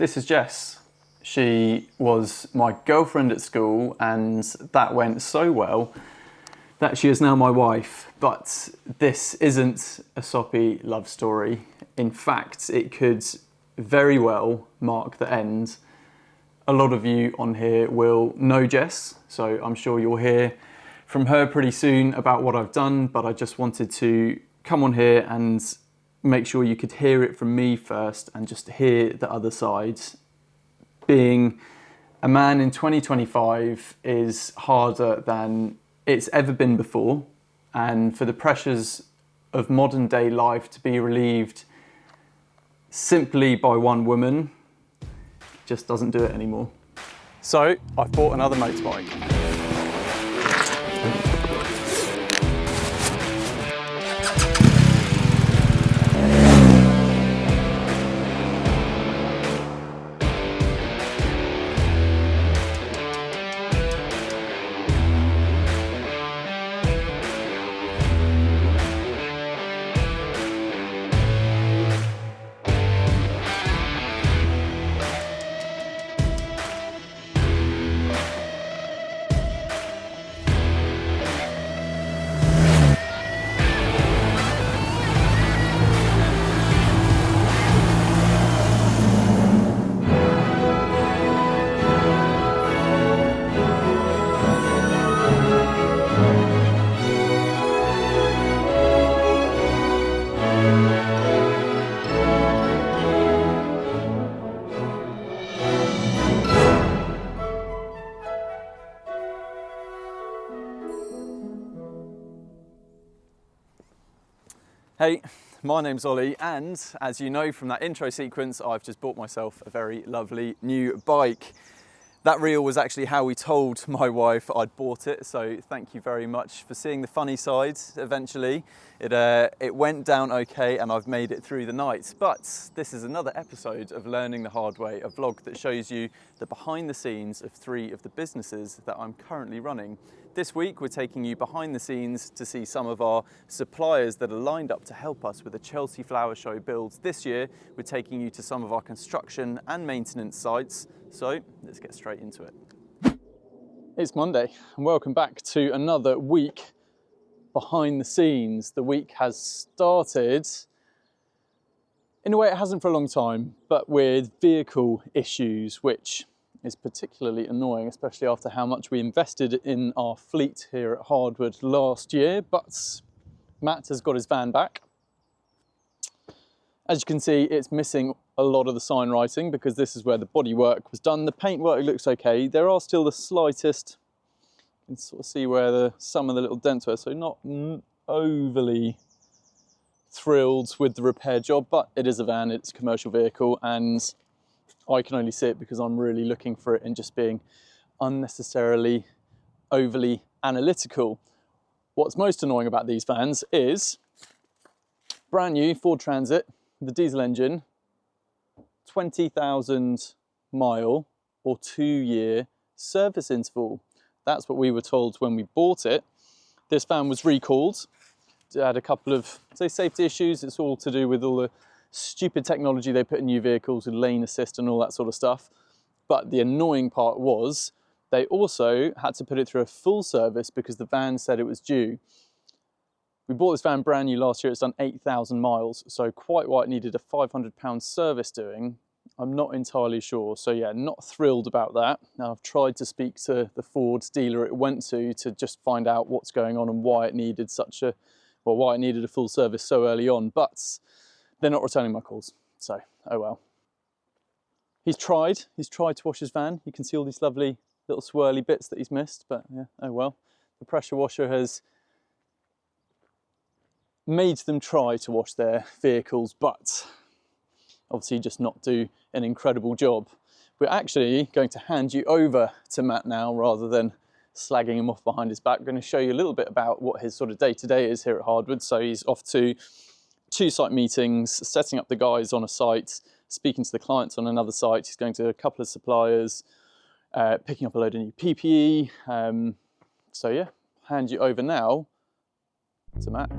This is Jess. She was my girlfriend at school, and that went so well that she is now my wife. But this isn't a soppy love story. In fact, it could very well mark the end. A lot of you on here will know Jess, so I'm sure you'll hear from her pretty soon about what I've done, but I just wanted to come on here and make sure you could hear it from me first and just hear the other side. Being a man in 2025 is harder than it's ever been before, and for the pressures of modern day life to be relieved simply by one woman just doesn't do it anymore. So I've bought another motorbike. Hey, my name's Ollie, and as you know from that intro sequence, I've just bought myself a very lovely new bike. That reel was actually how we told my wife I'd bought it, so thank you very much for seeing the funny sides eventually. It went down okay, and I've made it through the night. But this is another episode of Learning the Hard Way, a vlog that shows you the behind the scenes of 3 of the businesses that I'm currently running. This week, we're taking you behind the scenes to see some of our suppliers that are lined up to help us with the Chelsea Flower Show builds. This year, we're taking you to some of our construction and maintenance sites. So let's get straight into it. It's Monday, and welcome back to another week behind the scenes. The week has started in a way it hasn't for a long time, but with vehicle issues, which is particularly annoying, especially after how much we invested in our fleet here at Hardwood last year. But Matt has got his van back. As you can see, it's missing a lot of the sign writing because this is where the bodywork was done. The paintwork looks okay. There are still the slightest, you can sort of see where some of the little dents were, so not overly thrilled with the repair job, but it is a van, it's a commercial vehicle, and I can only see it because I'm really looking for it and just being unnecessarily overly analytical. What's most annoying about these vans is brand new Ford Transit, the diesel engine, 20,000 mile or 2-year service interval. That's what we were told when we bought it. This van was recalled. It had a couple of, say, safety issues. It's all to do with all the stupid technology they put in new vehicles with lane assist and all that sort of stuff. But the annoying part was they also had to put it through a full service because the van said it was due. We bought this van brand new last year. It's done 8,000 miles, so quite what it needed a £500 service doing. I'm not entirely sure. So yeah, not thrilled about that. Now I've tried to speak to the Ford dealer it went to just find out what's going on and why it needed why it needed a full service so early on, but they're not returning my calls, so oh well. He's tried to wash his van. You can see all these lovely little swirly bits that he's missed, but yeah, oh well. The pressure washer has made them try to wash their vehicles, but obviously just not do an incredible job. We're actually going to hand you over to Matt now rather than slagging him off behind his back. We're going to show you a little bit about what his sort of day-to-day is here at Hardwood. So he's off to 2 site meetings, setting up the guys on a site, speaking to the clients on another site. He's going to a couple of suppliers, picking up a load of new PPE. So yeah, hand you over now to Matt.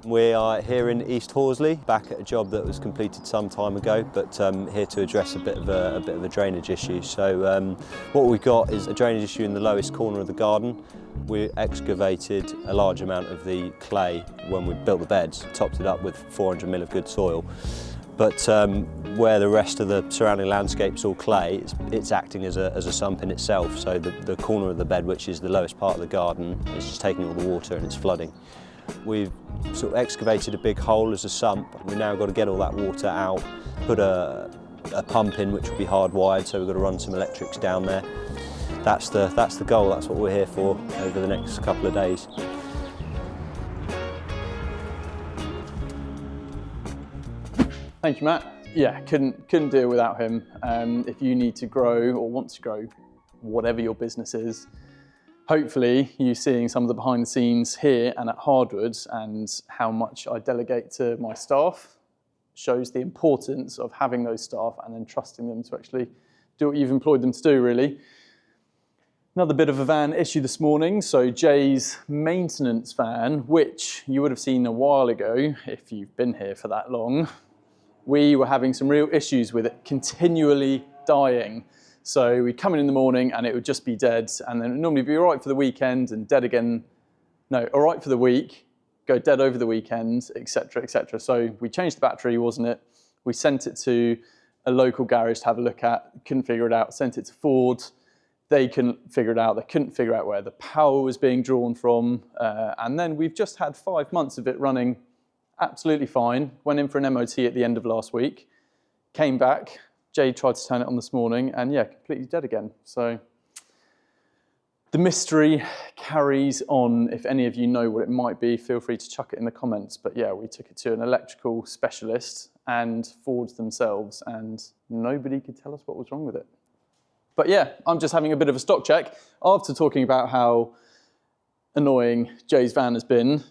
We are here in East Horsley, back at a job that was completed some time ago, but here to address a bit of a drainage issue. So what we've got is a drainage issue in the lowest corner of the garden. We excavated a large amount of the clay when we built the beds, topped it up with 400 mil of good soil. But where the rest of the surrounding landscape's all clay, it's acting as a sump in itself. So the corner of the bed, which is the lowest part of the garden, is just taking all the water and it's flooding. We've sort of excavated a big hole as a sump. We've now got to get all that water out, put a pump in which will be hardwired, so we've got to run some electrics down there. That's the goal, that's what we're here for over the next couple of days. Thank you, Matt. Yeah, couldn't do it without him. If you need to grow or want to grow whatever your business is, hopefully you seeing some of the behind the scenes here and at Hardwood and how much I delegate to my staff shows the importance of having those staff and then trusting them to actually do what you've employed them to do, really. Another bit of a van issue this morning. So Jay's maintenance van, which you would have seen a while ago if you've been here for that long, we were having some real issues with it continually dying. So we'd come in the morning and it would just be dead, and then it'd normally be all right for the weekend and dead again. No, all right for the week, go dead over the weekend, etc., etc. So we changed the battery, wasn't it? We sent it to a local garage to have a look at, couldn't figure it out, sent it to Ford. They couldn't figure it out. They couldn't figure out where the power was being drawn from. And then we've just had 5 months of it running absolutely fine. Went in for an MOT at the end of last week, came back. Jay tried to turn it on this morning and yeah, completely dead again. So the mystery carries on. If any of you know what it might be, feel free to chuck it in the comments. But yeah, we took it to an electrical specialist and Ford themselves, and nobody could tell us what was wrong with it. But yeah, I'm just having a bit of a stock check after talking about how annoying Jay's van has been.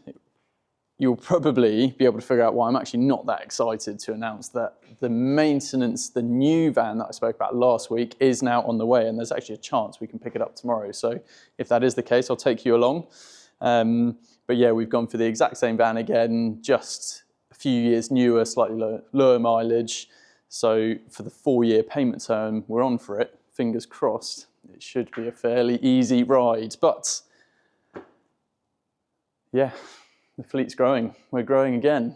You'll probably be able to figure out why I'm actually not that excited to announce that the maintenance, the new van that I spoke about last week, is now on the way, and there's actually a chance we can pick it up tomorrow. So if that is the case, I'll take you along. But yeah, we've gone for the exact same van again, just a few years newer, slightly lower mileage. So for the 4-year payment term, we're on for it. Fingers crossed. It should be a fairly easy ride, but yeah. The fleet's growing. We're growing again.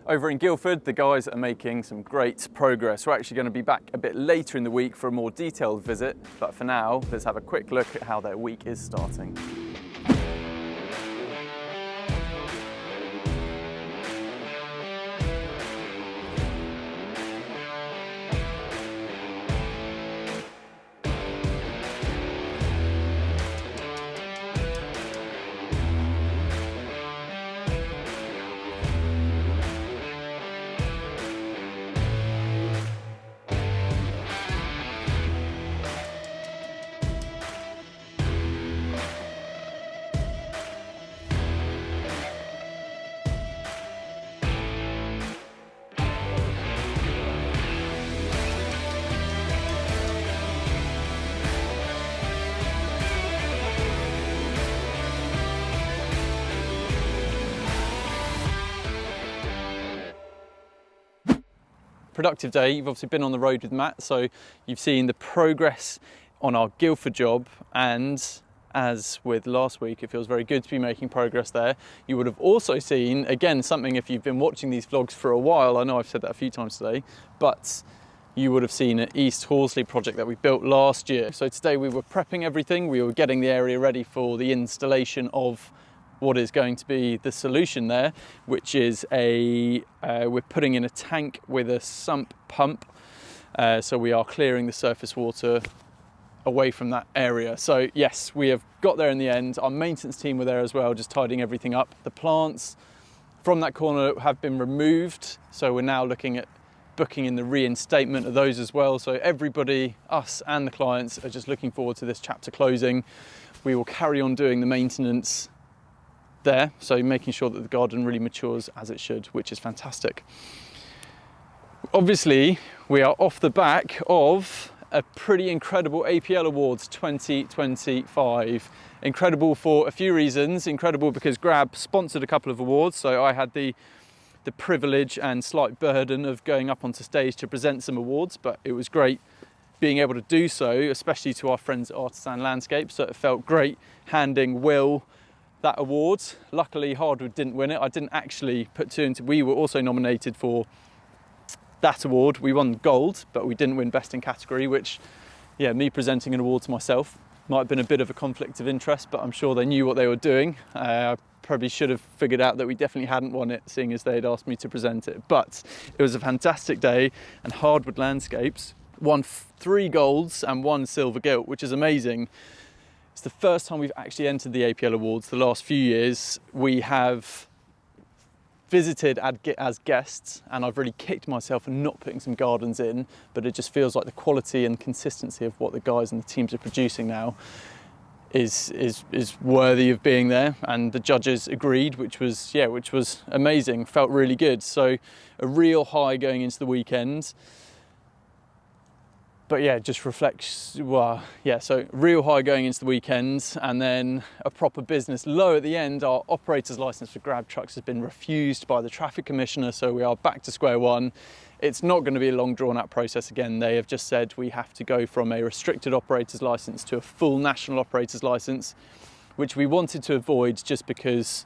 Over in Guildford, the guys are making some great progress. We're actually going to be back a bit later in the week for a more detailed visit, but for now, let's have a quick look at how their week is starting. Productive day. You've obviously been on the road with Matt, so you've seen the progress on our Guildford job, and as with last week, it feels very good to be making progress there. You would have also seen, again, something if you've been watching these vlogs for a while, I know I've said that a few times today, but you would have seen an East Horsley project that we built last year. So today we were prepping everything, we were getting the area ready for the installation of what is going to be the solution there, which is we're putting in a tank with a sump pump. So we are clearing the surface water away from that area. So yes, we have got there in the end. Our maintenance team were there as well, just tidying everything up. The plants from that corner have been removed. So we're now looking at booking in the reinstatement of those as well. So everybody, us and the clients, are just looking forward to this chapter closing. We will carry on doing the maintenance there, so making sure that the garden really matures as it should, which is fantastic. Obviously, we are off the back of a pretty incredible APL Awards 2025. Incredible for a few reasons. Incredible because Grab sponsored a couple of awards, so I had the privilege and slight burden of going up onto stage to present some awards, but it was great being able to do so, especially to our friends at Hardwood Landscapes. So it felt great handing Will that award. Luckily, Hardwood didn't win it. I didn't actually put two into. We were also nominated for that award. We won gold, but we didn't win best in category, which, yeah, me presenting an award to myself might have been a bit of a conflict of interest, but I'm sure they knew what they were doing. I probably should have figured out that we definitely hadn't won it, seeing as they'd asked me to present it. But it was a fantastic day, and Hardwood Landscapes won 3 golds and 1 silver gilt, which is amazing. It's the first time we've actually entered the APL Awards. The last few years we have visited as guests, and I've really kicked myself for not putting some gardens in, but it just feels like the quality and consistency of what the guys and the teams are producing now is worthy of being there, and the judges agreed, which was amazing. Felt really good. So a real high going into the weekend. But yeah, just reflects, so real high going into the weekend, and then a proper business low at the end. Our operator's license for Grab trucks has been refused by the traffic commissioner, so we are back to square one. It's not going to be a long drawn out process again. They have just said we have to go from a restricted operator's license to a full national operator's license, which we wanted to avoid just because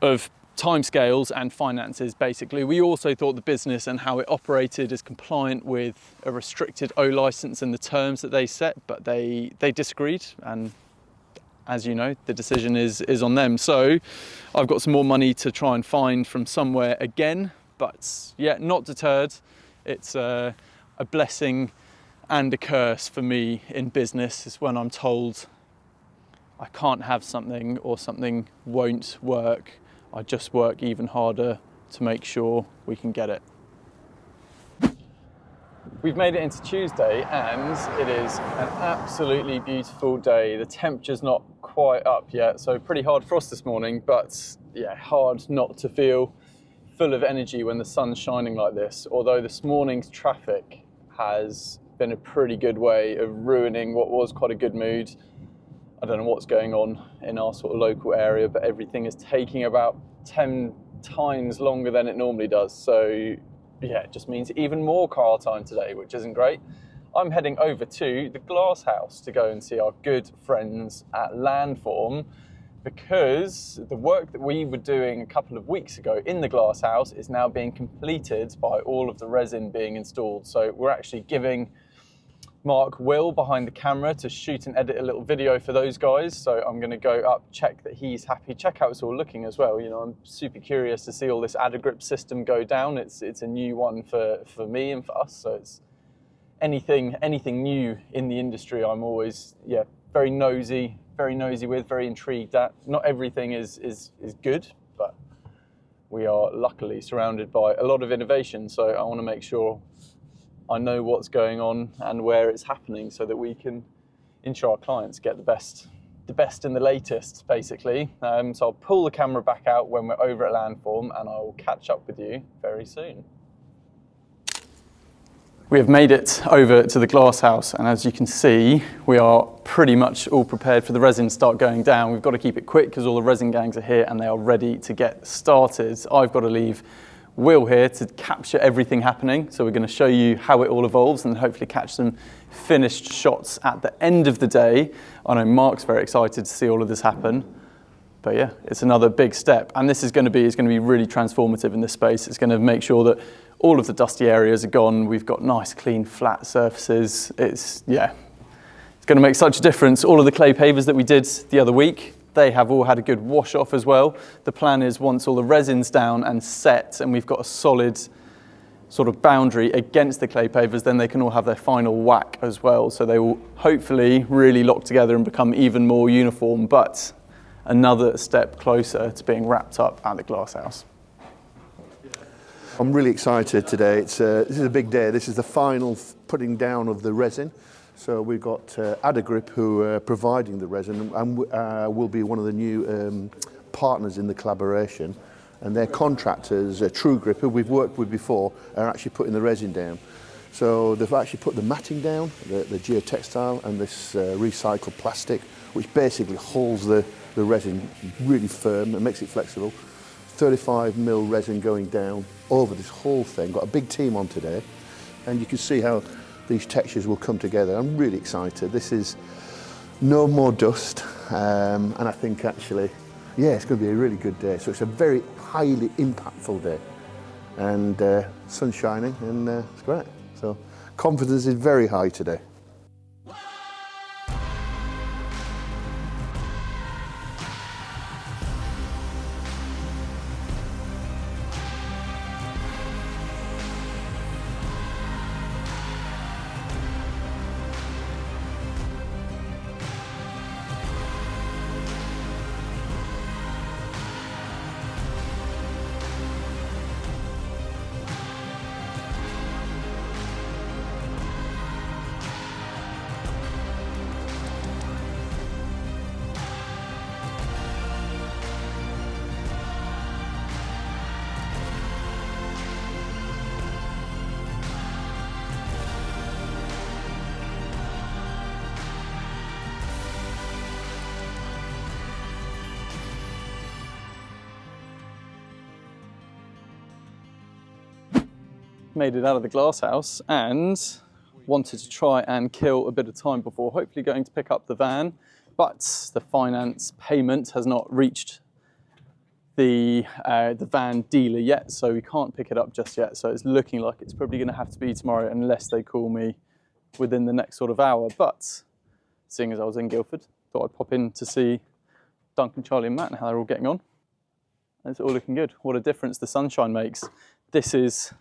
of timescales and finances. Basically, we also thought the business and how it operated is compliant with a restricted O license and the terms that they set, but they disagreed, and as you know, the decision is on them. So I've got some more money to try and find from somewhere again, but yeah, not deterred. It's a blessing and a curse for me in business is when I'm told I can't have something or something won't work. I just work even harder to make sure we can get it. We've made it into Tuesday, and it is an absolutely beautiful day. The temperature's not quite up yet, so pretty hard frost this morning, but yeah, hard not to feel full of energy when the sun's shining like this. Although this morning's traffic has been a pretty good way of ruining what was quite a good mood. I don't know what's going on in our sort of local area, but everything is taking about 10 times longer than it normally does. So yeah, it just means even more car time today, which isn't great. I'm heading over to the glass house to go and see our good friends at Landform, because the work that we were doing a couple of weeks ago in the glass house is now being completed by all of the resin being installed. So we're actually giving Mark Will behind the camera to shoot and edit a little video for those guys. So I'm going to go up, check that he's happy, check how it's all looking as well. You know, I'm super curious to see all this AdaGrip system go down. It's a new one for me and for us. So it's anything new in the industry, I'm always very nosy with, very intrigued at. Not everything is good, but we are luckily surrounded by a lot of innovation. So I want to make sure I know what's going on and where it's happening, so that we can ensure our clients get the best and the latest, basically. So I'll pull the camera back out when we're over at Landform, and I will catch up with you very soon. We have made it over to the glass house, and as you can see, we are pretty much all prepared for the resin to start going down. We've got to keep it quick because all the resin gangs are here and they are ready to get started. I've got to leave Will here to capture everything happening. So we're going to show you how it all evolves and hopefully catch some finished shots at the end of the day. I know Mark's very excited to see all of this happen. But yeah, it's another big step. And this is going to be really transformative in this space. It's going to make sure that all of the dusty areas are gone. We've got nice, clean, flat surfaces. It's going to make such a difference. All of the clay pavers that we did the other week, they have all had a good wash off as well. The plan is once all the resin's down and set and we've got a solid sort of boundary against the clay pavers, then they can all have their final whack as well. So they will hopefully really lock together and become even more uniform, but another step closer to being wrapped up at the glass house. I'm really excited today. This is a big day. This is the final putting down of the resin. So we've got AdaGrip who are providing the resin and will be one of the new partners in the collaboration. And their contractors, TrueGrip, who we've worked with before, are actually putting the resin down. So they've actually put the matting down, the geotextile, and this recycled plastic, which basically holds the resin really firm and makes it flexible. 35mm resin going down over this whole thing. Got a big team on today, and you can see how these textures will come together. I'm really excited. This is no more dust, and I think actually, yeah, it's going to be a really good day. So it's a very highly impactful day, and sun's shining, and it's great. So confidence is very high today. Made it out of the glass house and wanted to try and kill a bit of time before hopefully going to pick up the van, but the finance payment has not reached the van dealer yet, so we can't pick it up just yet. So it's looking like it's probably going to have to be tomorrow unless they call me within the next sort of hour. But seeing as I was in Guildford, thought I'd pop in to see Duncan, Charlie and Matt and how they're all getting on. And it's all looking good. What a difference the sunshine makes. This is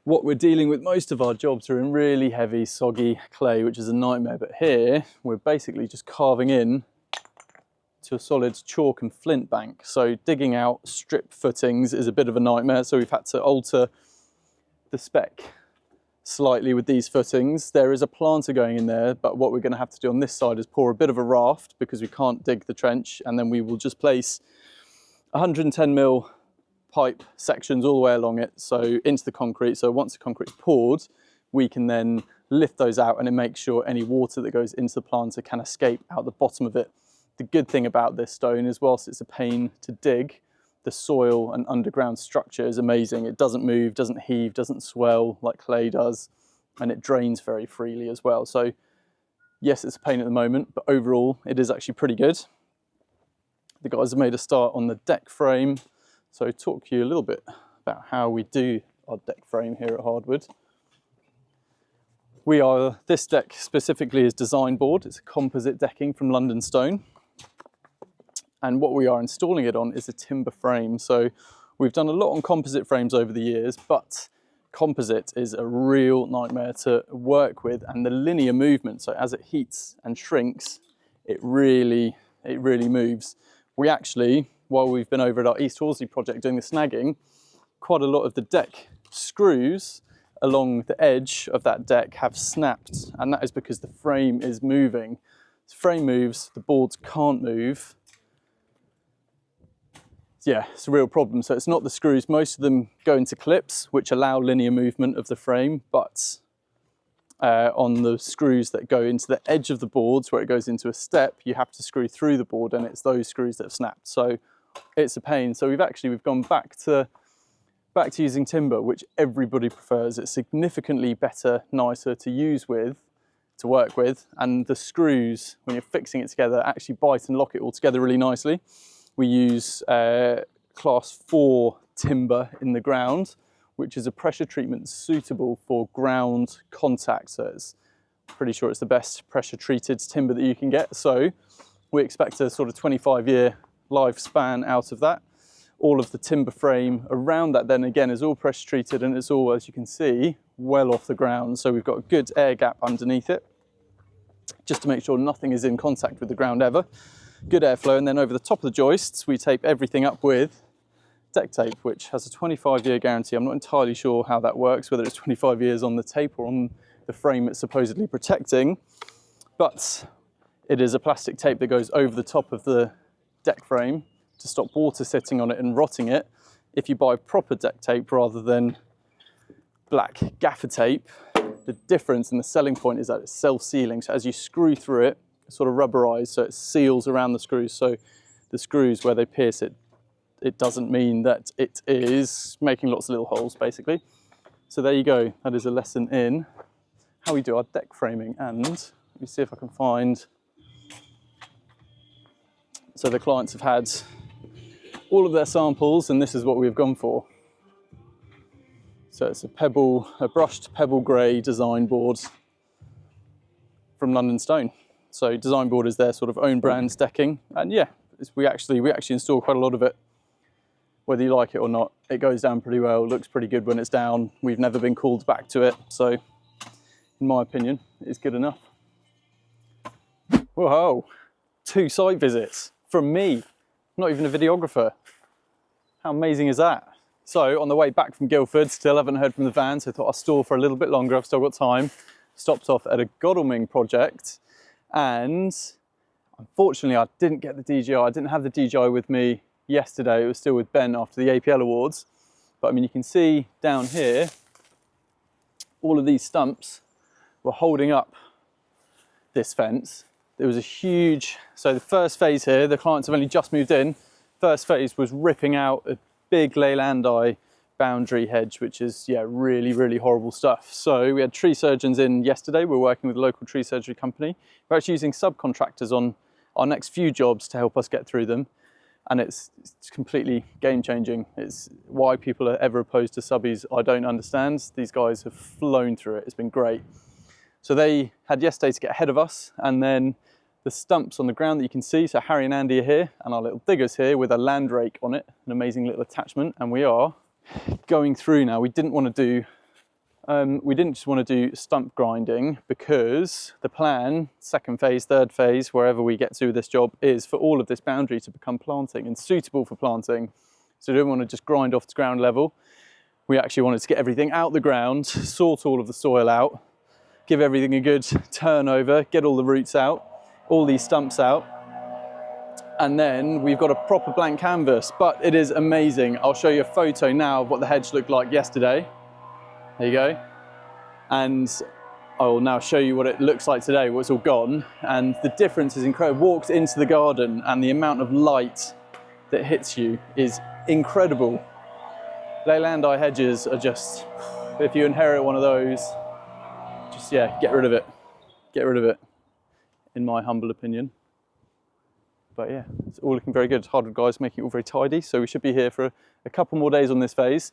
what we're dealing with. Most of our jobs are in really heavy, soggy clay, which is a nightmare. But here, we're basically just carving in to a solid chalk and flint bank. So digging out strip footings is a bit of a nightmare. So we've had to alter the spec slightly with these footings. There is a planter going in there, but what we're going to have to do on this side is pour a bit of a raft because we can't dig the trench, and then we will just place 110mm pipe sections all the way along it, so into the concrete. So once the concrete's poured, we can then lift those out and it makes sure any water that goes into the planter can escape out the bottom of it. The good thing about this stone is, whilst it's a pain to dig, the soil and underground structure is amazing. It doesn't move, doesn't heave, doesn't swell like clay does, and it drains very freely as well. So yes, it's a pain at the moment, but overall it is actually pretty good. The guys have made a start on the deck frame. So talk to you a little bit about how we do our deck frame here at Hardwood. This deck specifically is design board. It's a composite decking from London Stone. And what we are installing it on is a timber frame. So we've done a lot on composite frames over the years, but composite is a real nightmare to work with, and the linear movement. So as it heats and shrinks, it really moves. We actually, while we've been over at our East Horsley project doing the snagging, quite a lot of the deck screws along the edge of that deck have snapped, and that is because the frame is moving. The frame moves, the boards can't move. Yeah, it's a real problem. So it's not the screws. Most of them go into clips, which allow linear movement of the frame, but on the screws that go into the edge of the boards where it goes into a step, you have to screw through the board, and it's those screws that have snapped. So it's a pain. So we've gone back to using timber, which everybody prefers. It's significantly better, nicer to work with, and the screws, when you're fixing it together, actually bite and lock it all together really nicely. We use class 4 timber in the ground, which is a pressure treatment suitable for ground contact. So it's pretty sure it's the best pressure treated timber that you can get. So we expect a sort of 25-year lifespan out of that. All of the timber frame around that then again is all pressure treated, and it's all, as you can see, well off the ground. So we've got a good air gap underneath it, just to make sure nothing is in contact with the ground ever. Good airflow, and then over the top of the joists, we tape everything up with deck tape, which has a 25-year guarantee. I'm not entirely sure how that works, whether it's 25 years on the tape or on the frame it's supposedly protecting, but it is a plastic tape that goes over the top of the deck frame to stop water sitting on it and rotting it. If you buy proper deck tape rather than black gaffer tape. The difference and the selling point is that it's self-sealing. So as you screw through it, it's sort of rubberized, so it seals around the screws. So the screws, where they pierce it, it doesn't mean that it is making lots of little holes, basically. So there you go. That is a lesson in how we do our deck framing. And let me see if I can find. So the clients have had all of their samples, and this is what we've gone for. So it's a brushed pebble grey design board from London Stone. So design board is their sort of own brand decking, and yeah, we actually install quite a lot of it. Whether you like it or not, it goes down pretty well. Looks pretty good when it's down. We've never been called back to it, so in my opinion, it's good enough. Whoa, 2 site visits from me, not even a videographer. How amazing is that? So on the way back from Guildford, still haven't heard from the van, so I thought I'll stall for a little bit longer. I've still got time. Stopped off at a Godalming project, and unfortunately I didn't get the DJI. I didn't have the DJI with me yesterday. It was still with Ben after the APL Awards. But I mean, you can see down here, all of these stumps were holding up this fence. There was a huge, so the first phase here, the clients have only just moved in. First phase was ripping out a big Leylandi boundary hedge, which is, yeah, really, really horrible stuff. So we had tree surgeons in yesterday. We're working with a local tree surgery company. We're actually using subcontractors on our next few jobs to help us get through them. And it's completely game changing. It's why people are ever opposed to subbies, I don't understand. These guys have flown through it. It's been great. So they had yesterday to get ahead of us, and then the stumps on the ground that you can see. So Harry and Andy are here, and our little diggers here with a land rake on it, an amazing little attachment. And we are going through now. We didn't just want to do stump grinding, because the plan, second phase, third phase, wherever we get to with this job, is for all of this boundary to become planting and suitable for planting. So we don't want to just grind off to ground level. We actually wanted to get everything out the ground, sort all of the soil out, give everything a good turnover, get all the roots out, all these stumps out, and then we've got a proper blank canvas. But it is amazing. I'll show you a photo now of what the hedge looked like yesterday. There you go. And I will now show you what it looks like today, what's all gone. And the difference is incredible. Walked into the garden, and the amount of light that hits you is incredible. Leylandi hedges are just, if you inherit one of those, just, yeah, get rid of it. Get rid of it, in my humble opinion. But yeah, it's all looking very good. Hardwood guys making it all very tidy. So we should be here for a couple more days on this phase.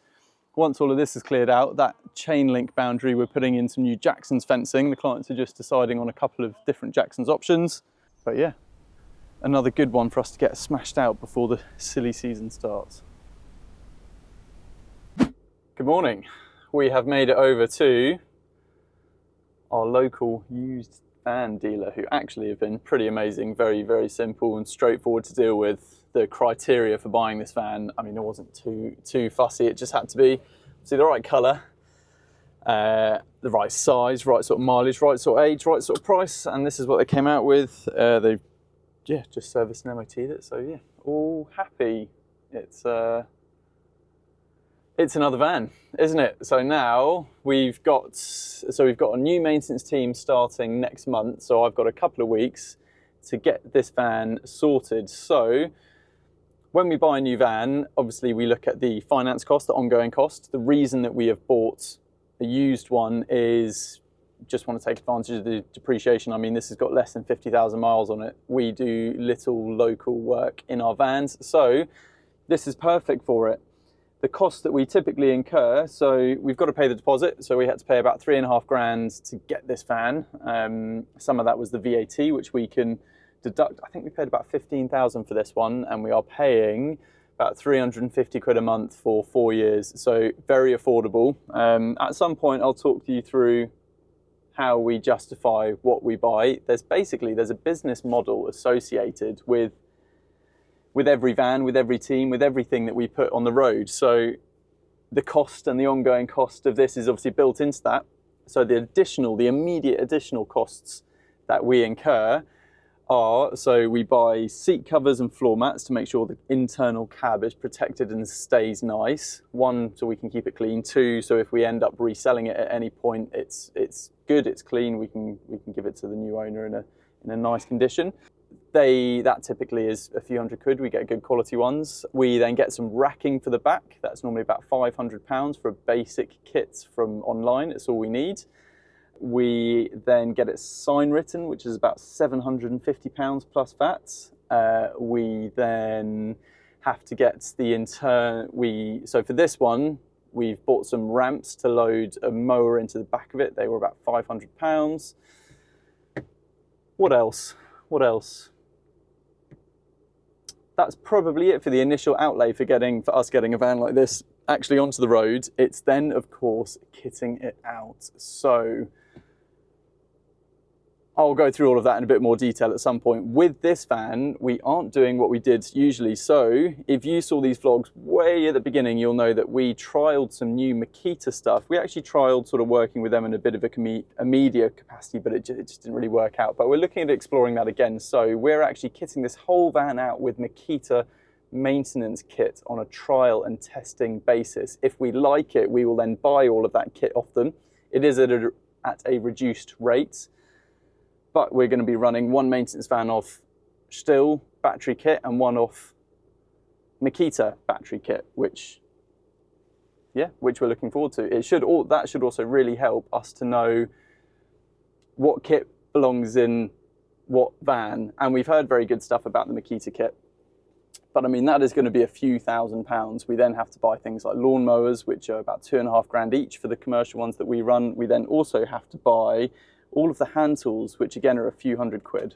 Once all of this is cleared out, that chain link boundary, we're putting in some new Jackson's fencing. The clients are just deciding on a couple of different Jackson's options. But yeah, another good one for us to get smashed out before the silly season starts. Good morning. We have made it over to our local used van dealer, who actually have been pretty amazing, very, very simple and straightforward to deal with. The criteria for buying this van, I mean, it wasn't too fussy. It just had to be, see, the right colour, the right size, right sort of mileage, right sort of age, right sort of price, and this is what they came out with. They, yeah, just serviced and MOT'd it, so yeah, all happy. It's another van, isn't it? So now we've got a new maintenance team starting next month. So I've got a couple of weeks to get this van sorted. So when we buy a new van, obviously we look at the finance cost, the ongoing cost. The reason that we have bought a used one is just want to take advantage of the depreciation. I mean, this has got less than 50,000 miles on it. We do little local work in our vans, so this is perfect for it. The cost that we typically incur, so we've got to pay the deposit, so we had to pay about 3.5 grand to get this van. Some of that was the VAT, which we can deduct. I think we paid about 15,000 for this one, and we are paying about 350 quid a month for 4 years, so very affordable. At some point I'll talk to you through how we justify what we buy. There's a business model associated with every van, with every team, with everything that we put on the road. So the cost and the ongoing cost of this is obviously built into that. So the immediate additional costs that we incur are, so we buy seat covers and floor mats to make sure the internal cab is protected and stays nice. One, so we can keep it clean. Two, so if we end up reselling it at any point, it's good, it's clean, we can give it to the new owner in a nice condition. That typically is a few £100. We get good quality ones. We then get some racking for the back. That's normally about £500 for a basic kit from online. It's all we need. We then get it sign written, which is about £750 plus VAT. We then have to get the so for this one, we've bought some ramps to load a mower into the back of it. They were about £500. What else? That's probably it for the initial outlay for us getting a van like this actually onto the road. It's then, of course, kitting it out. So I'll go through all of that in a bit more detail at some point. With this van, we aren't doing what we did usually. So if you saw these vlogs way at the beginning, you'll know that we trialed some new Makita stuff. We actually trialed sort of working with them in a bit of a media capacity, but it just didn't really work out. But we're looking at exploring that again. So we're actually kitting this whole van out with Makita maintenance kit on a trial and testing basis. If we like it, we will then buy all of that kit off them. It is at a reduced rate. But we're going to be running one maintenance van off Stihl battery kit and one off Makita battery kit, which we're looking forward to. That should also really help us to know what kit belongs in what van. And we've heard very good stuff about the Makita kit. But I mean, that is going to be a few £1,000s. We then have to buy things like lawnmowers, which are about £2,500 each for the commercial ones that we run. We then also have to buy all of the hand tools, which again are a few £100.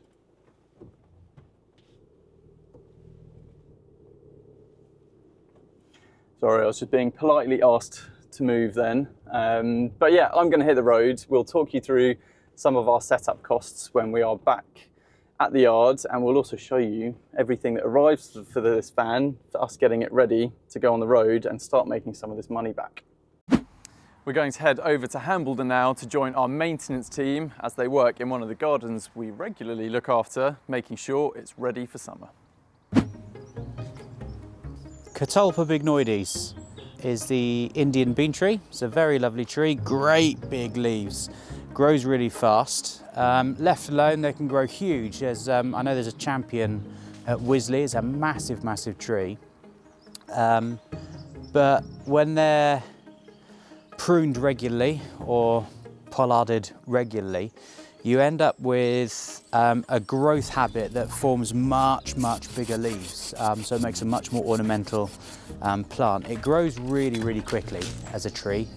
Sorry, I was just being politely asked to move then. But yeah, I'm going to hit the road. We'll talk you through some of our setup costs when we are back at the yard, and we'll also show you everything that arrives for this van, for us getting it ready to go on the road and start making some of this money back. We're going to head over to Hambledon now to join our maintenance team as they work in one of the gardens we regularly look after, making sure it's ready for summer. Catalpa bignoides is the Indian bean tree. It's a very lovely tree, great big leaves, grows really fast. Left alone, they can grow huge. I know there's a champion at Wisley. It's a massive, massive tree. But when they're pruned regularly or pollarded regularly, you end up with a growth habit that forms much bigger leaves, so it makes a much more ornamental plant. It grows really quickly as a tree.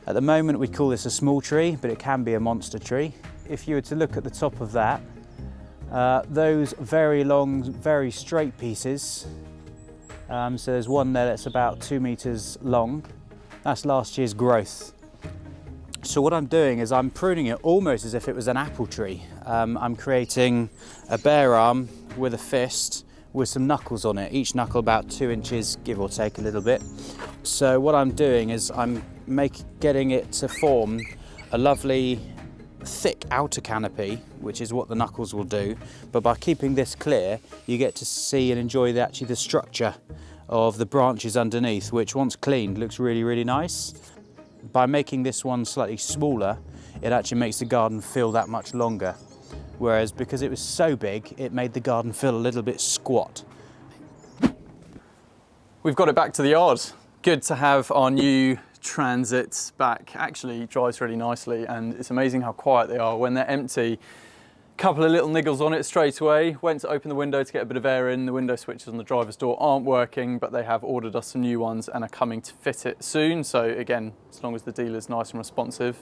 At the moment we'd call this a small tree, but it can be a monster tree. If you were to look at the top of that, those very long, very straight pieces, so there's one there that's about 2 meters long. That's last year's growth. So what I'm doing is I'm pruning it almost as if it was an apple tree. I'm creating a bare arm with a fist with some knuckles on it, each knuckle about 2 inches, give or take a little bit. So what I'm doing is I'm getting it to form a lovely thick outer canopy, which is what the knuckles will do. But by keeping this clear, you get to see and enjoy actually the structure of the branches underneath, which once cleaned looks really nice. By making this one slightly smaller, it actually makes the garden feel that much longer. Whereas because it was so big, it made the garden feel a little bit squat. We've got it back to the yard. Good to have our new Transit back. Actually drives really nicely, and it's amazing how quiet they are when they're empty. Couple of little niggles on it straight away. Went to open the window to get a bit of air in. The window switches on the driver's door aren't working, but they have ordered us some new ones and are coming to fit it soon. So again, as long as the dealer's nice and responsive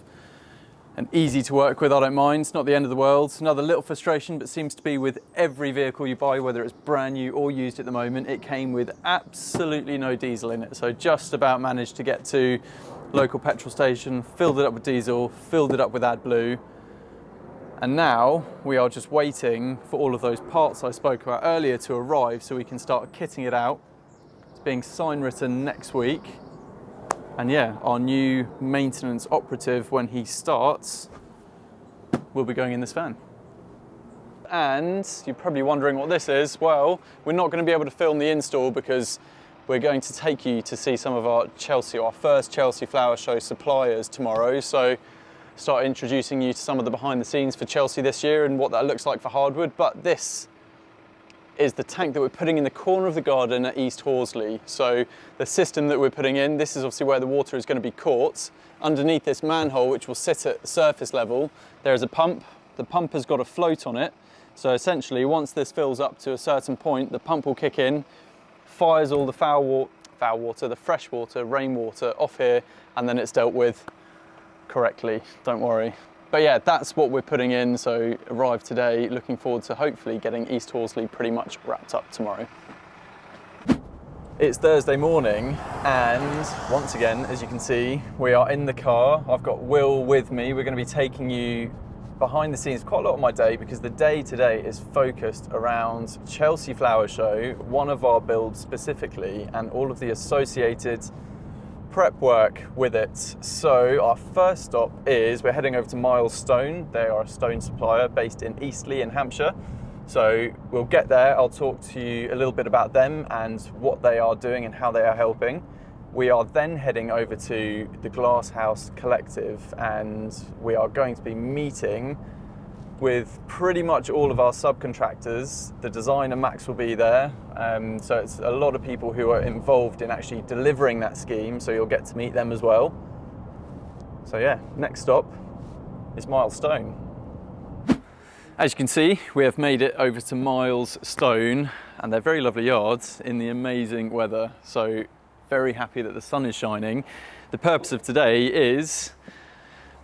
and easy to work with, I don't mind. It's not the end of the world. Another little frustration, but seems to be with every vehicle you buy, whether it's brand new or used at the moment. It came with absolutely no diesel in it. So just about managed to get to local petrol station, filled it up with diesel, filled it up with AdBlue. And now we are just waiting for all of those parts I spoke about earlier to arrive so we can start kitting it out. It's being sign written next week. And yeah, our new maintenance operative, when he starts, will be going in this van. and you're probably wondering what this is. Well, we're not going to be able to film the install because we're going to take you to see some of our first Chelsea Flower Show suppliers tomorrow. So start introducing you to some of the behind the scenes for Chelsea this year and what that looks like for Hardwood. But this is the tank that we're putting in the corner of the garden at East Horsley. So the system that we're putting in, this is obviously where the water is going to be caught. Underneath this manhole, which will sit at surface level, there is a pump. The pump has got a float on it. So essentially, once this fills up to a certain point, the pump will kick in, fires all the foul water, the fresh water, rainwater off here, and then it's dealt with correctly, don't worry. But yeah, that's what we're putting in, so arrived today, looking forward to hopefully getting East Horsley pretty much wrapped up tomorrow. It's Thursday morning, and once again, as you can see, we are in the car. I've got Will with me. We're going to be taking you behind the scenes quite a lot of my day, because the day today is focused around Chelsea Flower Show, one of our builds specifically, and all of the associated prep work with it. So our first stop is we're heading over to Miles Stone. They are a stone supplier based in Eastleigh in Hampshire. So we'll get there. I'll talk to you a little bit about them and what they are doing and how they are helping. We are then heading over to the Glass House Collective, and we are going to be meeting with pretty much all of our subcontractors. The designer Max will be there, so it's a lot of people who are involved in actually delivering that scheme, so you'll get to meet them as well. So yeah, next stop is Miles Stone. As you can see, we have made it over to Miles Stone, and they're very lovely yards in the amazing weather, so very happy that the sun is shining. The purpose of today is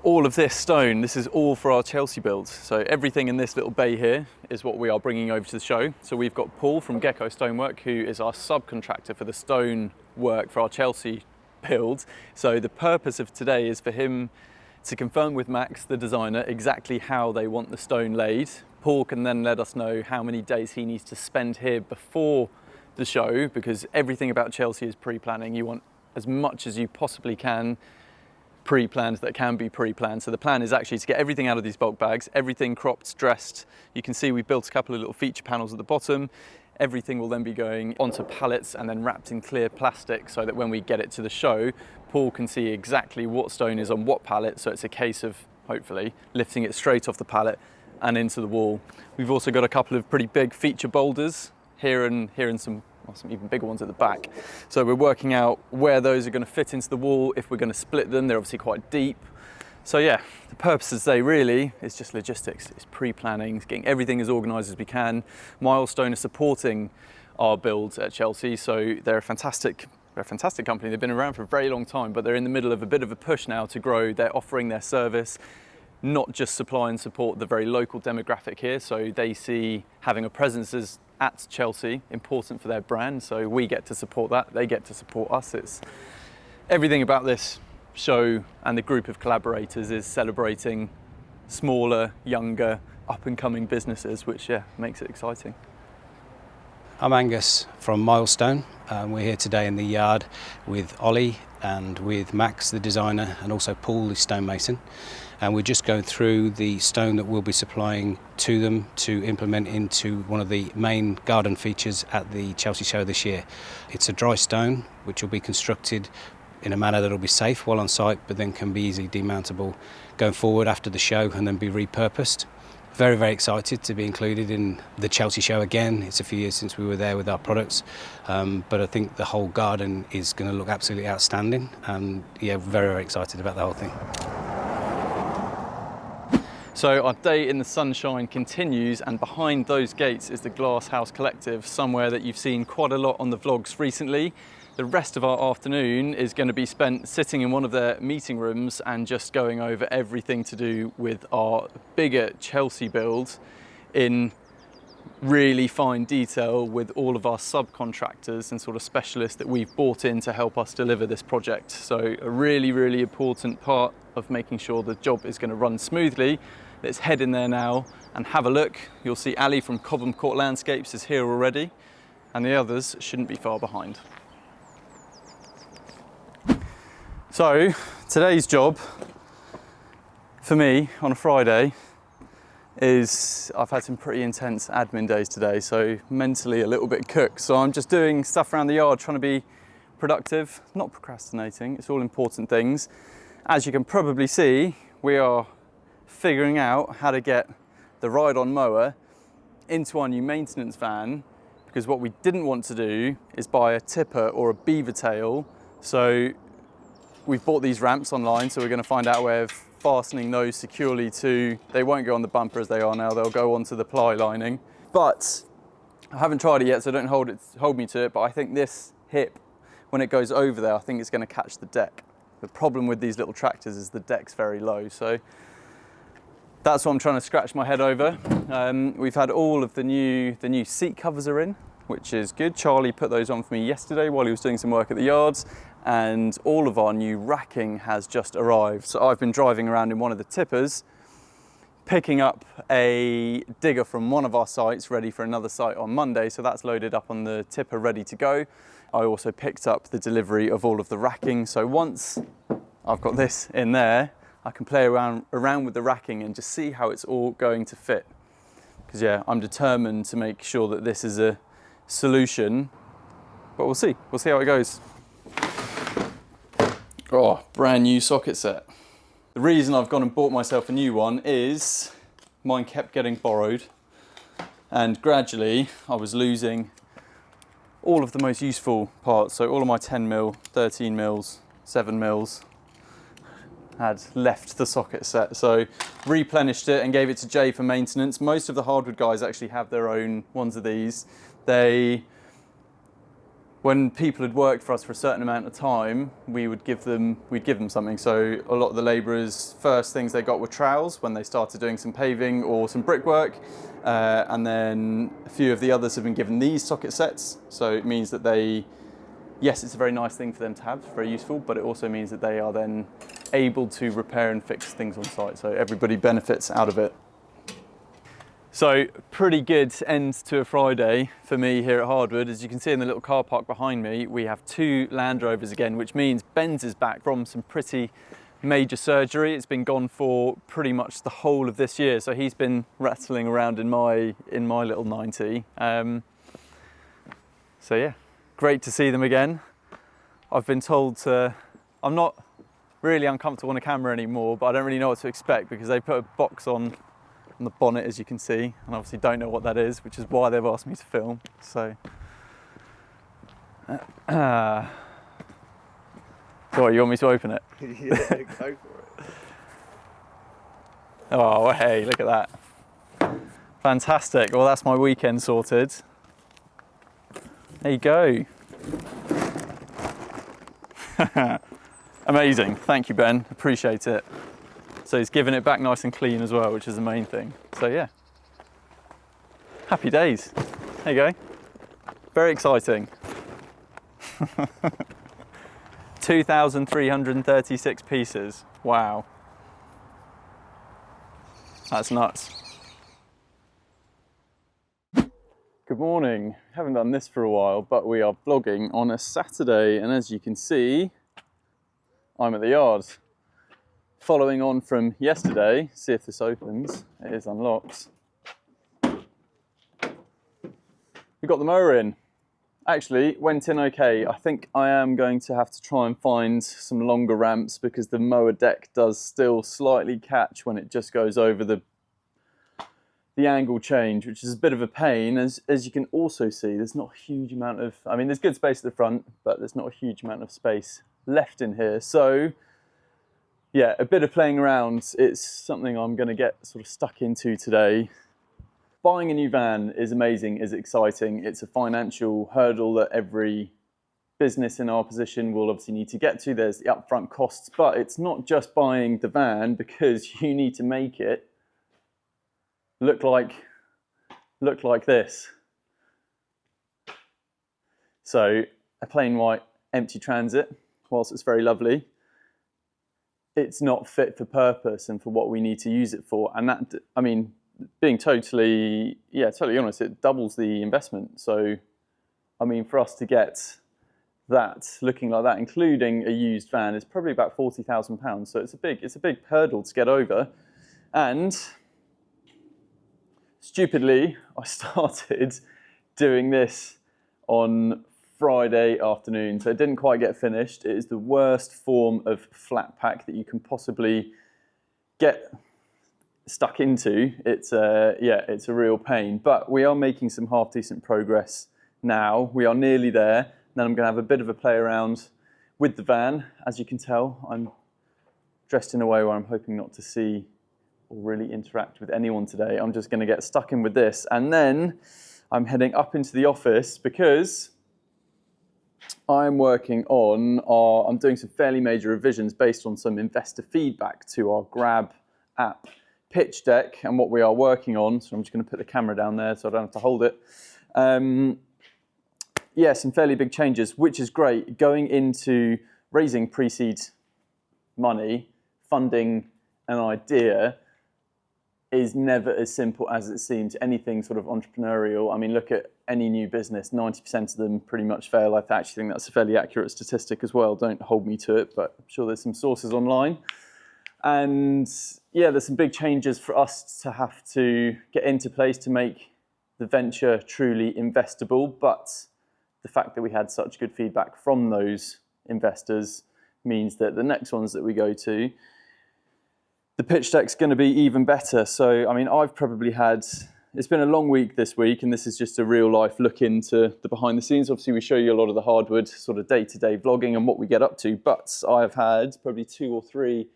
all of this stone. This is all for our Chelsea builds. So everything in this little bay here is what we are bringing over to the show. So we've got Paul from Gecko Stonework, who is our subcontractor for the stone work for our Chelsea build. So the purpose of today is for him to confirm with Max, the designer, exactly how they want the stone laid. Paul can then let us know how many days he needs to spend here before the show, because everything about Chelsea is pre-planning. You want as much as you possibly can pre-planned that can be pre-planned. So the plan is actually to get everything out of these bulk bags, everything cropped, dressed. You can see we've built a couple of little feature panels at the bottom. Everything will then be going onto pallets and then wrapped in clear plastic, so that when we get it to the show, Paul can see exactly what stone is on what pallet. So it's a case of hopefully lifting it straight off the pallet and into the wall. We've also got a couple of pretty big feature boulders here and some even bigger ones at the back. So we're working out where those are going to fit into the wall, if we're going to split them. They're obviously quite deep. So yeah, the purpose of today really is just logistics. It's pre-planning, getting everything as organised as we can. Miles Stone is supporting our builds at Chelsea, so they're a fantastic company. They've been around for a very long time, but they're in the middle of a bit of a push now to grow. They're offering their service, not just supply and support the very local demographic here. So they see having a presence at Chelsea important for their brand, so we get to support that, they get to support us. It's everything about this show, and the group of collaborators is celebrating smaller, younger, up and coming businesses, which yeah, makes it exciting. I'm Angus from Miles Stone. We're here today in the yard with Ollie and with Max, the designer, and also Paul, the stonemason. And we're just going through the stone that we'll be supplying to them to implement into one of the main garden features at the Chelsea show this year. It's a dry stone which will be constructed in a manner that will be safe while on site, but then can be easily demountable going forward after the show and then be repurposed. Very, very excited to be included in the Chelsea show again. It's a few years since we were there with our products, but I think the whole garden is going to look absolutely outstanding, and yeah, very, very excited about the whole thing. So our day in the sunshine continues, and behind those gates is the Glass House Collective, somewhere that you've seen quite a lot on the vlogs recently. The rest of our afternoon is going to be spent sitting in one of their meeting rooms and just going over everything to do with our bigger Chelsea build in really fine detail, with all of our subcontractors and sort of specialists that we've brought in to help us deliver this project. So a really, really important part of making sure the job is going to run smoothly. Let's head in there now and have a look. You'll see Ali from Hardwood Landscapes is here already, and the others shouldn't be far behind. So today's job for me on a Friday is I've had some pretty intense admin days today, so mentally a little bit cooked. So I'm just doing stuff around the yard, trying to be productive, not procrastinating. It's all important things. As you can probably see, we are figuring out how to get the ride-on mower into our new maintenance van, because what we didn't want to do is buy a tipper or a beaver tail. So we've bought these ramps online, so we're going to find out a way of fastening those securely to, they won't go on the bumper as they are now, they'll go onto the ply lining. But I haven't tried it yet, so don't hold me to it, but I think this hip, when it goes over there, I think it's going to catch the deck. The problem with these little tractors is the deck's very low, so that's what I'm trying to scratch my head over. We've had all of the new seat covers are in, which is good. Charlie put those on for me yesterday while he was doing some work at the yards, and all of our new racking has just arrived. So I've been driving around in one of the tippers, picking up a digger from one of our sites ready for another site on Monday, so that's loaded up on the tipper ready to go. I also picked up the delivery of all of the racking, so once I've got this in there, I can play around with the racking and just see how it's all going to fit. Because yeah, I'm determined to make sure that this is a solution, but we'll see how it goes. Oh, brand new socket set. The reason I've gone and bought myself a new one is mine kept getting borrowed, and gradually I was losing all of the most useful parts. So all of my 10mm, 13mm, 7mm had left the socket set. So replenished it and gave it to Jay for maintenance. Most of the hardwood guys actually have their own ones of these. When people had worked for us for a certain amount of time, we'd give them something. So a lot of the labourers, first things they got were trowels when they started doing some paving or some brickwork. And then a few of the others have been given these socket sets. So it means that yes, it's a very nice thing for them to have, very useful, but it also means that they are then able to repair and fix things on site. So everybody benefits out of it. So pretty good end to a Friday for me here at Hardwood. As you can see in the little car park behind me, we have 2 Land Rovers again, which means Ben's is back from some pretty major surgery. It's been gone for pretty much the whole of this year. So he's been rattling around in my little 90. So yeah, great to see them again. I've been told I'm not really uncomfortable on a camera anymore, but I don't really know what to expect because they put a box on the bonnet, as you can see, and obviously don't know what that is, which is why they've asked me to film. So, so what, you want me to open it? Yeah, go for it. Oh, hey, look at that. Fantastic. Well, that's my weekend sorted. There you go. Amazing. Thank you, Ben. Appreciate it. So he's given it back nice and clean as well, which is the main thing. So yeah, happy days. There you go. Very exciting. 2,336 pieces. Wow. That's nuts. Good morning. Haven't done this for a while, but we are vlogging on a Saturday, and as you can see, I'm at the yard. Following on from yesterday, see if this opens. It is unlocked. We got the mower in. Actually, went in okay. I think I am going to have to try and find some longer ramps because the mower deck does still slightly catch when it just goes over the angle change, which is a bit of a pain. As you can also see, there's not a huge amount of, I mean, there's good space at the front, but there's not a huge amount of space left in here. So yeah, a bit of playing around. It's something I'm going to get sort of stuck into today. Buying a new van is amazing, is exciting. It's a financial hurdle that every business in our position will obviously need to get to. There's the upfront costs, but it's not just buying the van, because you need to make it look like this. So a plain white empty Transit, whilst it's very lovely, it's not fit for purpose and for what we need to use it for. And that, I mean, being totally honest, it doubles the investment. So, I mean, for us to get that looking like that, including a used van, is probably about £40,000. So it's a big hurdle to get over. And stupidly, I started doing this on Friday afternoon, so it didn't quite get finished. It is the worst form of flat pack that you can possibly get stuck into. It's it's a real pain, but we are making some half decent progress now. We are nearly there. Then I'm going to have a bit of a play around with the van. As you can tell, I'm dressed in a way where I'm hoping not to see or really interact with anyone today. I'm just going to get stuck in with this, and then I'm heading up into the office because I'm working on I'm doing some fairly major revisions based on some investor feedback to our Grab app pitch deck and what we are working on. So I'm just going to put the camera down there so I don't have to hold it. Yeah, some fairly big changes, which is great. Going into raising pre-seed money, funding an idea is never as simple as it seems. Anything sort of entrepreneurial, I mean, look at any new business, 90% of them pretty much fail. I actually think that's a fairly accurate statistic as well. Don't hold me to it, but I'm sure there's some sources online. And yeah, there's some big changes for us to have to get into place to make the venture truly investable. But the fact that we had such good feedback from those investors means that the next ones that we go to, the pitch deck's going to be even better. So, I mean, I've probably had, it's been a long week this week, and this is just a real life look into the behind the scenes. Obviously, we show you a lot of the Hardwood sort of day-to-day vlogging and what we get up to, but I've had probably 2 or 3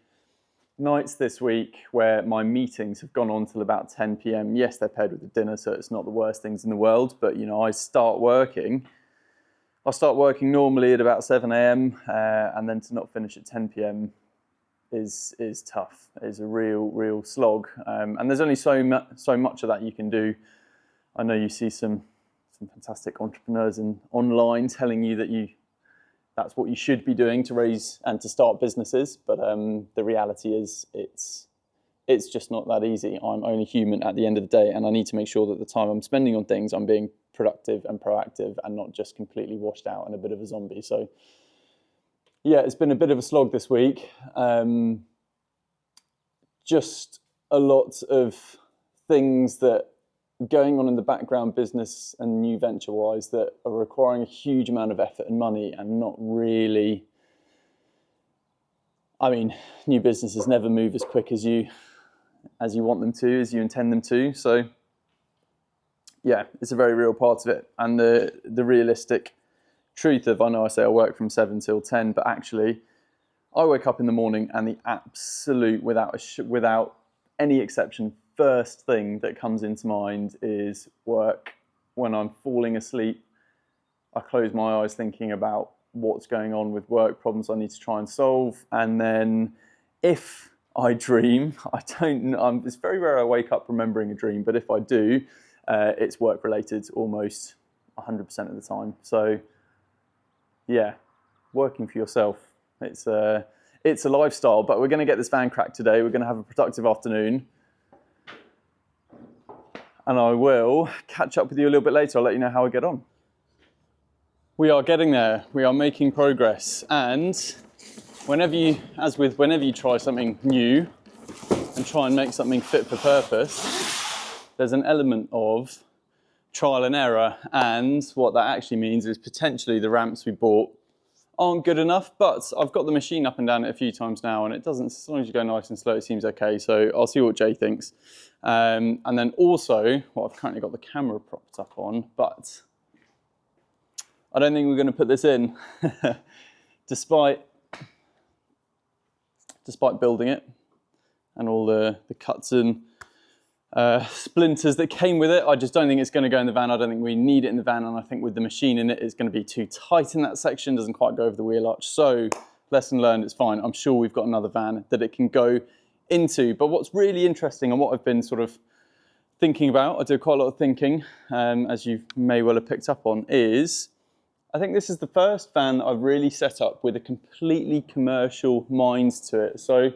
nights this week where my meetings have gone on till about 10 p.m. Yes, they're paired with a dinner, so it's not the worst things in the world, but you know, I start working normally at about 7 a.m. And then to not finish at 10 p.m. is tough. It is a real slog. And there's only so much of that you can do. I know you see some fantastic entrepreneurs online telling you that that's what you should be doing to raise and to start businesses, but the reality is it's just not that easy. I'm only human at the end of the day, and I need to make sure that the time I'm spending on things, I'm being productive and proactive and not just completely washed out and a bit of a zombie. So yeah, it's been a bit of a slog this week. Just a lot of things that going on in the background business and new venture wise that are requiring a huge amount of effort and money and not really, I mean, new businesses never move as quick as you want them to, as you intend them to. So yeah, it's a very real part of it. And the realistic truth of, I know I say I work from 7 till 10, but actually I wake up in the morning and the absolute, without any exception, first thing that comes into mind is work. When I'm falling asleep, I close my eyes thinking about what's going on with work problems I need to try and solve. And then if I dream, it's very rare I wake up remembering a dream, but if I do, it's work related almost 100% of the time. So yeah, working for yourself, it's a lifestyle, but we're going to get this van cracked today. We're going to have a productive afternoon. And I will catch up with you a little bit later. I'll let you know how we get on. We are getting there. We are making progress. And whenever you try something new and try and make something fit for purpose, there's an element of trial and error. And what that actually means is potentially the ramps we bought aren't good enough, but I've got the machine up and down it a few times now, and it doesn't, as long as you go nice and slow, it seems okay. So I'll see what Jay thinks. And then also, I've currently got the camera propped up on, but I don't think we're going to put this in, despite building it and all the cuts and splinters that came with it. I just don't think it's going to go in the van. I don't think we need it in the van, and I think with the machine in it, it's going to be too tight in that section, doesn't quite go over the wheel arch. So lesson learned, it's fine. I'm sure we've got another van that it can go into. But what's really interesting and what I've been sort of thinking about, I do quite a lot of thinking, as you may well have picked up on, is I think this is the first van that I've really set up with a completely commercial mind to it. So I'm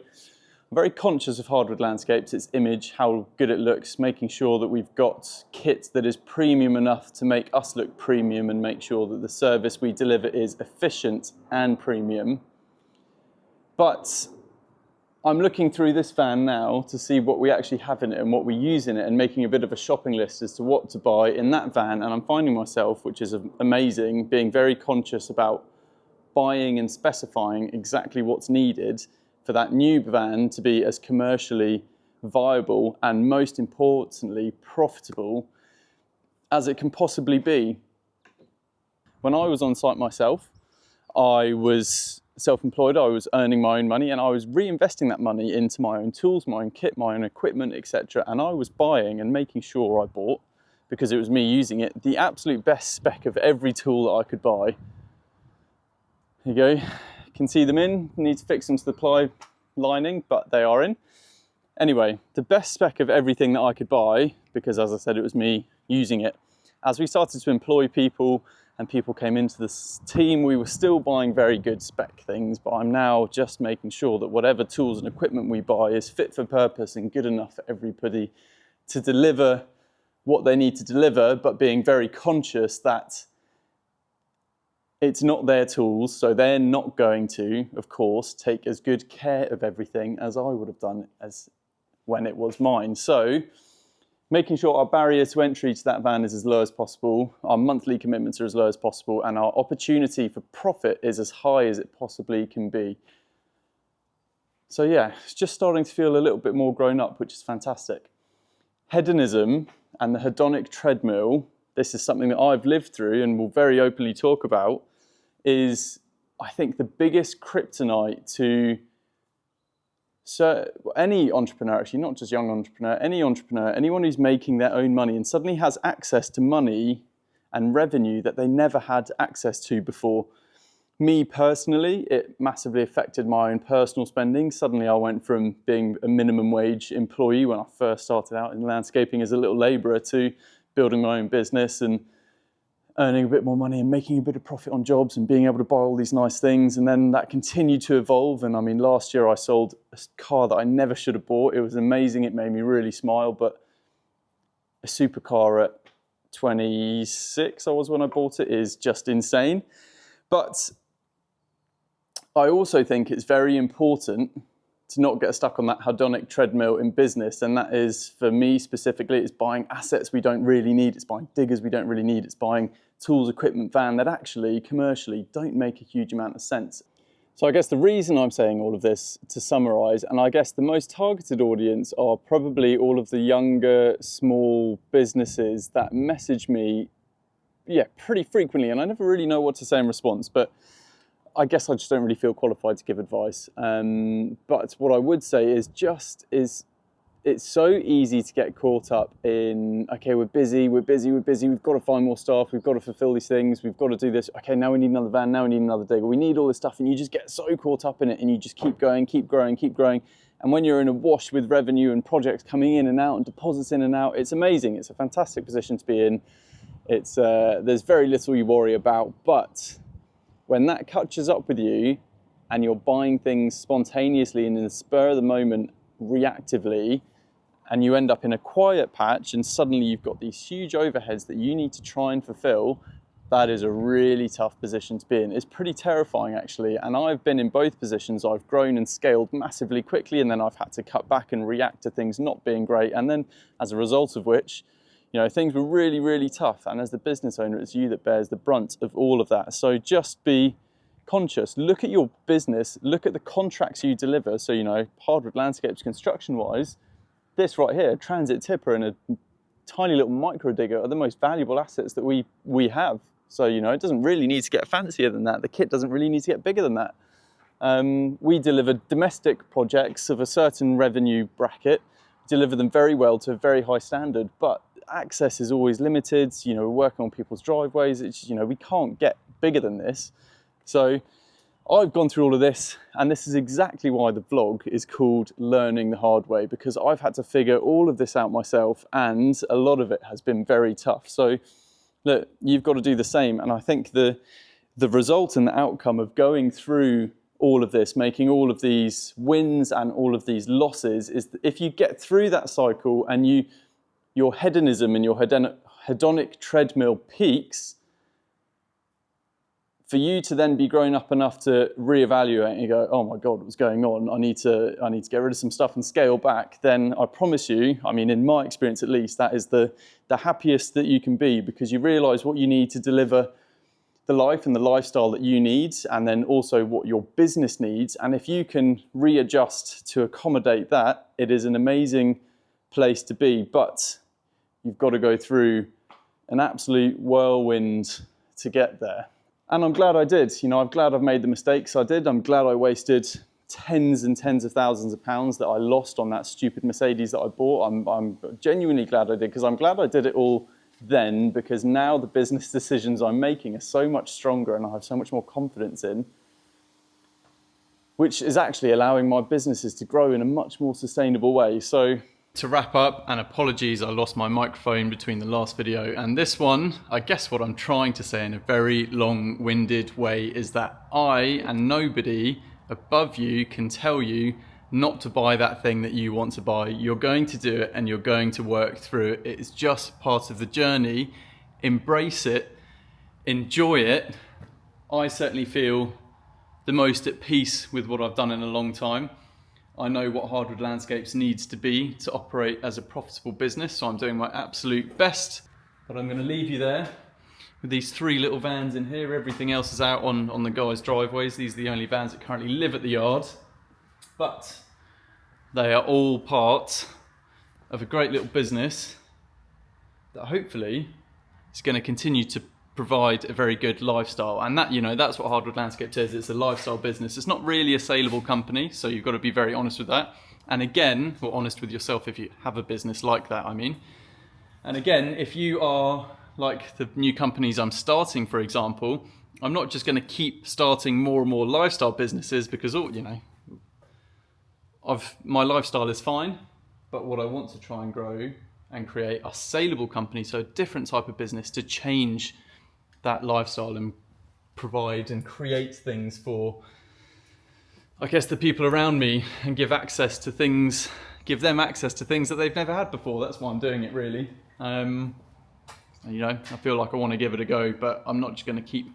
very conscious of Hardwood Landscapes, its image, how good it looks, making sure that we've got kit that is premium enough to make us look premium and make sure that the service we deliver is efficient and premium. But I'm looking through this van now to see what we actually have in it and what we use in it, and making a bit of a shopping list as to what to buy in that van. And I'm finding myself, which is amazing, being very conscious about buying and specifying exactly what's needed for that new van to be as commercially viable and, most importantly, profitable as it can possibly be. When I was on site myself, I was self-employed, I was earning my own money, and I was reinvesting that money into my own tools, my own kit, my own equipment, etc. And I was buying and making sure I bought, because it was me using it, the absolute best spec of every tool that I could buy. Here you go, you can see them in, need to fix them to the ply lining, but they are in. Anyway, the best spec of everything that I could buy, because as I said, it was me using it. As we started to employ people and people came into this team, we were still buying very good spec things, but I'm now just making sure that whatever tools and equipment we buy is fit for purpose and good enough for everybody to deliver what they need to deliver, but being very conscious that it's not their tools, so they're not going to, of course, take as good care of everything as I would have done as when it was mine. So making sure our barrier to entry to that van is as low as possible, our monthly commitments are as low as possible, and our opportunity for profit is as high as it possibly can be. So yeah, it's just starting to feel a little bit more grown up, which is fantastic. Hedonism and the hedonic treadmill, this is something that I've lived through and will very openly talk about, is, I think, the biggest kryptonite to any entrepreneur, actually, not just young entrepreneur, any entrepreneur, anyone who's making their own money and suddenly has access to money and revenue that they never had access to before. Me personally, it massively affected my own personal spending. Suddenly I went from being a minimum wage employee when I first started out in landscaping as a little labourer to building my own business and earning a bit more money and making a bit of profit on jobs and being able to buy all these nice things. And then that continued to evolve. And I mean, last year I sold a car that I never should have bought. It was amazing. It made me really smile. But a supercar at 26 I was when I bought it is just insane. But I also think it's very important to not get stuck on that hedonic treadmill in business. And that is, for me specifically, it's buying assets we don't really need. It's buying diggers we don't really need. It's buying tools, equipment, van that actually commercially don't make a huge amount of sense. So I guess the reason I'm saying all of this, to summarize, and I guess the most targeted audience are probably all of the younger, small businesses that message me, pretty frequently, and I never really know what to say in response, but I guess I just don't really feel qualified to give advice. But what I would say is it's so easy to get caught up in, okay, we're busy, we've got to find more staff, we've got to fulfill these things, we've got to do this, okay, now we need another van, now we need another digger, we need all this stuff, and you just get so caught up in it and you just keep going, keep growing. And when you're in a wash with revenue and projects coming in and out and deposits in and out, it's amazing. It's a fantastic position to be in. It's there's very little you worry about, but when that catches up with you and you're buying things spontaneously and in the spur of the moment, reactively, and you end up in a quiet patch and suddenly you've got these huge overheads that you need to try and fulfill, that is a really tough position to be in. It's pretty terrifying, actually, and I've been in both positions. I've grown and scaled massively quickly, and then I've had to cut back and react to things not being great, and then as a result of which, things were really, really tough. And as the business owner, it's you that bears the brunt of all of that. So just be conscious. Look at your business. Look at the contracts you deliver. So, Hardwood Landscapes construction-wise, this right here, transit tipper and a tiny little micro digger are the most valuable assets that we have. So, it doesn't really need to get fancier than that. The kit doesn't really need to get bigger than that. We deliver domestic projects of a certain revenue bracket, deliver them very well to a very high standard, but access is always limited. We're working on people's driveways. It's, we can't get bigger than this. So I've gone through all of this, and this is exactly why the vlog is called Learning the Hard Way, because I've had to figure all of this out myself, and a lot of it has been very tough. So look, you've got to do the same. And I think the result and the outcome of going through all of this, making all of these wins and all of these losses, is that if you get through that cycle and your hedonism and your hedonic treadmill peaks, for you to then be grown up enough to reevaluate and you go, oh my God, what's going on? I need to get rid of some stuff and scale back. Then I promise you, I mean, in my experience at least, that is the happiest that you can be, because you realize what you need to deliver the life and the lifestyle that you need, and then also what your business needs. And if you can readjust to accommodate that, it is an amazing place to be. But you've got to go through an absolute whirlwind to get there. And I'm glad I did. You know, I'm glad I've made the mistakes I did. I'm glad I wasted tens and tens of thousands of pounds that I lost on that stupid Mercedes that I bought. I'm genuinely glad I did, because I'm glad I did it all then, because now the business decisions I'm making are so much stronger and I have so much more confidence in, which is actually allowing my businesses to grow in a much more sustainable way. So to wrap up, and apologies, I lost my microphone between the last video and this one. I guess what I'm trying to say in a very long-winded way is that I and nobody above you can tell you not to buy that thing that you want to buy. You're going to do it and you're going to work through it. It's just part of the journey. Embrace it, enjoy it. I certainly feel the most at peace with what I've done in a long time. I know what Hardwood Landscapes needs to be to operate as a profitable business, so I'm doing my absolute best. But I'm going to leave you there with these 3 little vans in here. Everything else is out on the guys' driveways. These are the only vans that currently live at the yard. But they are all part of a great little business that hopefully is going to continue to provide a very good lifestyle. And that, you know, that's what Hardwood Landscapes is. It's a lifestyle business. It's not really a saleable company, so you've got to be very honest with that. And again, well, honest with yourself if you have a business like that, I mean. And again, if you are like the new companies I'm starting, for example, I'm not just going to keep starting more and more lifestyle businesses because, oh, you know, my lifestyle is fine, but what I want to try and grow and create a saleable company, so a different type of business to change that lifestyle and provide and create things for, I guess, the people around me, and give them access to things that they've never had before. That's why I'm doing it, really. You know, I feel like I want to give it a go, but I'm not just going to keep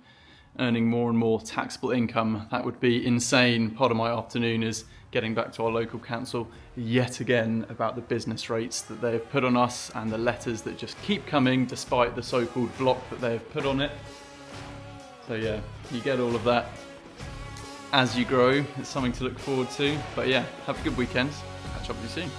earning more and more taxable income. That would be insane. Part of my afternoon is getting back to our local council yet again about the business rates that they have put on us and the letters that just keep coming despite the so-called block that they have put on it. So yeah, you get all of that as you grow. It's something to look forward to. But yeah, have a good weekend. Catch up with you soon.